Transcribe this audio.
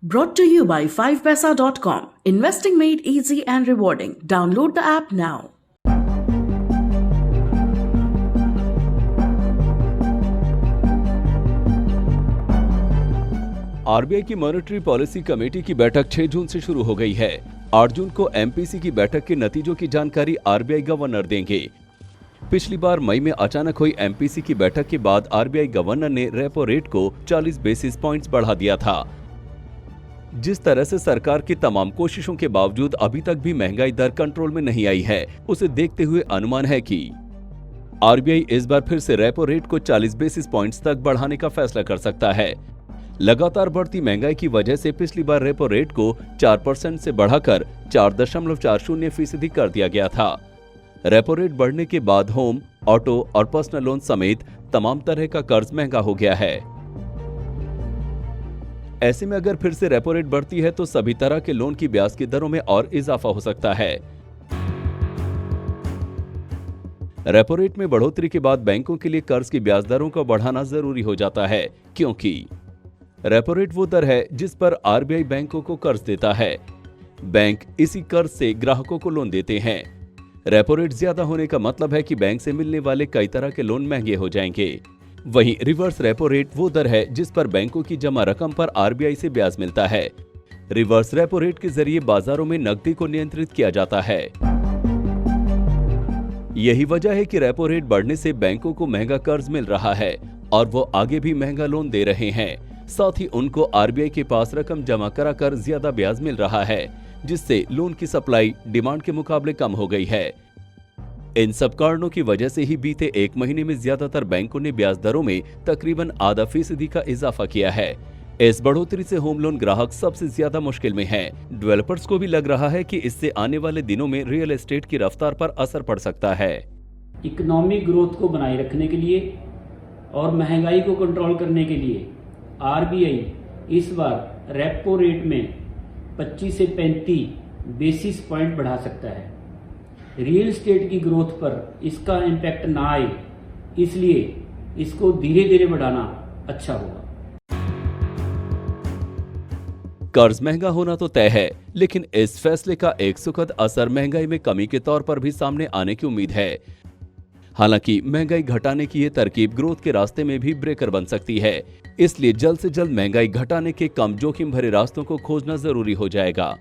Brought to you by 5paisa.com. Investing made easy and rewarding. Download the app now. RBI की monetary policy committee की बैठक 6 जून से शुरू हो गई है। 8 जून को एमपीसी की बैठक के नतीजों की जानकारी आरबीआई गवर्नर देंगे। पिछली बार मई में अचानक हुई एमपीसी की बैठक के बाद आरबीआई गवर्नर ने रेपो रेट को 40 बेसिस पॉइंट्स बढ़ा दिया था। जिस तरह से सरकार की तमाम कोशिशों के बावजूद अभी तक भी महंगाई दर कंट्रोल में नहीं आई है, उसे देखते हुए अनुमान है कि आरबीआई इस बार फिर से रेपो रेट को 40 बेसिस पॉइंट्स तक बढ़ाने का फैसला कर सकता है। लगातार बढ़ती महंगाई की वजह से पिछली बार रेपो रेट को 4% से बढ़ाकर 4.40% कर दिया गया था। रेपो रेट बढ़ने के बाद होम, ऑटो और पर्सनल लोन समेत तमाम तरह का कर्ज महंगा हो गया है। ऐसे में अगर फिर से रेपो रेट बढ़ती है तो सभी तरह के लोन की ब्याज की दरों में और इजाफा हो सकता है। रेपो रेट में बढ़ोतरी के बाद बैंकों के लिए कर्ज की ब्याज दरों को बढ़ाना जरूरी हो जाता है, क्योंकि रेपो रेट वो दर है जिस पर आरबीआई बैंकों को कर्ज देता है। बैंक इसी कर्ज से ग्राहकों को लोन देते हैं। रेपो रेट ज्यादा होने का मतलब है कि बैंक से मिलने वाले कई तरह के लोन महंगे हो जाएंगे। वहीं रिवर्स रेपो रेट वो दर है जिस पर बैंकों की जमा रकम पर आरबीआई से ब्याज मिलता है। रिवर्स रेपो रेट के जरिए बाजारों में नकदी को नियंत्रित किया जाता है। यही वजह है कि रेपो रेट बढ़ने से बैंकों को महंगा कर्ज मिल रहा है और वो आगे भी महंगा लोन दे रहे हैं। साथ ही उनको आरबीआई के पास रकम जमा कराकर ज्यादा ब्याज मिल रहा है, जिससे लोन की सप्लाई डिमांड के मुकाबले कम हो गई है। इन सब कारणों की वजह से ही बीते एक महीने में ज्यादातर बैंकों ने ब्याज दरों में तकरीबन आधा फीसदी का इजाफा किया है। इस बढ़ोतरी से होम लोन ग्राहक सबसे ज्यादा मुश्किल में हैं। डेवलपर्स को भी लग रहा है कि इससे आने वाले दिनों में रियल एस्टेट की रफ्तार पर असर पड़ सकता है। इकोनॉमिक ग्रोथ को बनाए रखने के लिए और महंगाई को कंट्रोल करने के लिए आरबीआई इस बार रेपो रेट में 25 से 35 बेसिस पॉइंट बढ़ा सकता है। रियल एस्टेट की ग्रोथ पर इसका इम्पैक्ट ना आए, इसलिए इसको धीरे धीरे बढ़ाना अच्छा होगा। कर्ज महंगा होना तो तय है, लेकिन इस फैसले का एक सुखद असर महंगाई में कमी के तौर पर भी सामने आने की उम्मीद है। हालांकि महंगाई घटाने की ये तरकीब ग्रोथ के रास्ते में भी ब्रेकर बन सकती है, इसलिए जल्द से जल्द महंगाई घटाने के कम जोखिम भरे रास्तों को खोजना जरूरी हो जाएगा।